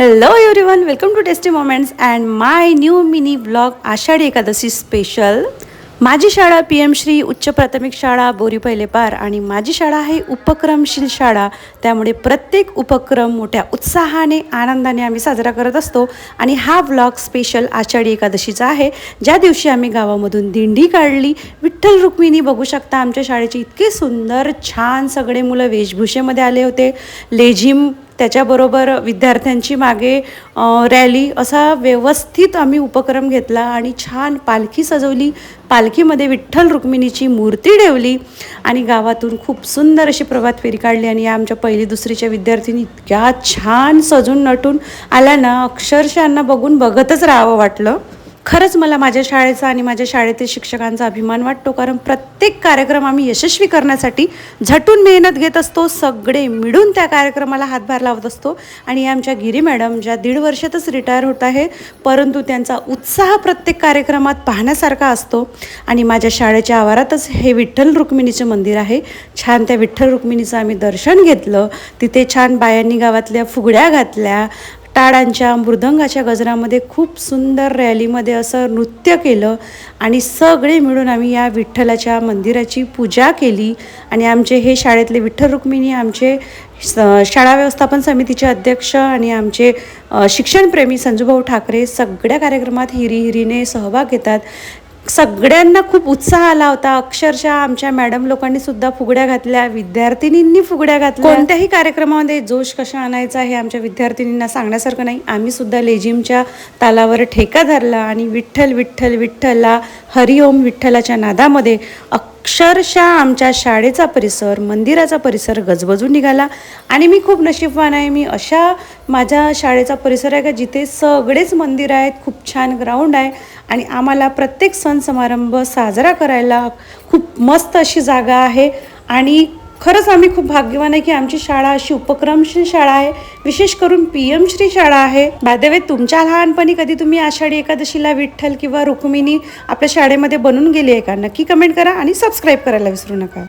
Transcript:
Hello everyone, welcome to Tasty Moments and my new mini vlog Ashadhi Ekadashi special. माझी शाळा PM Shri उच्च प्राथमिक शाळा बोरी पहिले पार आणि माझी शाळा आहे उपक्रमशील शाळा, त्यामुळे प्रत्येक उपक्रम मोठ्या उत्साहाने आनंदाने आम्ही साजरा करत असतो। आणि हा व्लॉग स्पेशल आषाढी एकादशीचा आहे, ज्या दिवशी आम्ही गावामधून दिंडी काढली। विठ्ठल रुक्मिणी बघू शकता, आमच्या शाळेचे इतके सुंदर छान सगळे मुलं वेशभूषेमध्ये आले होते। लेझिम त्याच्याबरोबर विद्यार्थ्यांची मागे रॅली असा व्यवस्थित आम्ही उपक्रम घेतला आणि छान पालखी सजवली। पालखीमध्ये विठ्ठल रुक्मिणीची मूर्ती ठेवली आणि गावातून खूप सुंदर अशी प्रभात फेरी काढली। आणि आमच्या पहिली दुसरीच्या विद्यार्थिनी इतक्या छान सजून नटून आल्या ना, अक्षरशः बघून बघतच राहावं वाटलं। खरंच मला माझ्या शाळेचा आणि माझ्या शाळेतील शिक्षकांचा अभिमान वाटतो, कारण प्रत्येक कार्यक्रम आम्ही यशस्वी करण्यासाठी झटून मेहनत घेत असतो। सगळे मिळून त्या कार्यक्रमाला हातभार लावत असतो। आणि आमच्या गिरी मॅडम ज्या 1.5 वर्षातच रिटायर होत आहेत, परंतु त्यांचा उत्साह प्रत्येक कार्यक्रमात पाहण्यासारखा असतो। आणि माझ्या शाळेच्या आवारातच हे विठ्ठल रुक्मिणीचे मंदिर आहे। छान त्या विठ्ठल रुक्मिणीचं आम्ही दर्शन घेतलं। तिथे छान बायांनी गावातल्या फुगड्या घातल्या, टाळांच्या मृदंगाच्या गजरामध्ये खूप सुंदर रॅलीमध्ये असं नृत्य केलं आणि सगळे मिळून आम्ही या विठ्ठलाच्या मंदिराची पूजा केली। आणि आमचे हे शाळेतले विठ्ठल रुक्मिणी, आमचे शाळा व्यवस्थापन समितीचे अध्यक्ष आणि आमचे शिक्षणप्रेमी संजूभाऊ ठाकरे सगळ्या कार्यक्रमात हिरीने सहभाग घेतात। सगळ्यांना खूप उत्साह आला होता। अक्षरशः आमच्या मॅडम लोकांनी सुद्धा फुगड्या घातल्या, विद्यार्थिनींनी फुगड्या घातल्या। कोणत्याही कार्यक्रमामध्ये जोश कसा आणायचा हे आमच्या विद्यार्थिनींना सांगण्यासारखं नाही। आम्ही सुद्धा लेझिमच्या तालावर ठेका धरला आणि विठ्ठल विठ्ठल विठ्ठला हरिओम विठ्ठलाच्या नादामध्ये अक्षरशः आमच्या शाळेचा परिसर, मंदिराचा परिसर गजबजून निघाला। आणि मी खूप नशीबवान आहे, मी अशा माझ्या शाळेचा परिसर आहे का जिथे सगळेच मंदिर आहेत, खूप छान ग्राउंड आहे आणि आम्हाला प्रत्येक सण समारंभ साजरा करायला खूप मस्त अशी जागा आहे। आणि खरंच आम्ही खूप भाग्यवान आहे की आमची शाळा अशी उपक्रमशील शाळा आहे, विशेष करून PM श्री शाळा आहे। बाय द वे, तुमच्या लहानपणी कधी तुम्ही आषाढी एकादशीला विठ्ठल किंवा रुक्मिणी आपल्या शाळेमध्ये बनून गेली आहे का? नक्की कमेंट करा आणि सबस्क्राईब करायला विसरू नका।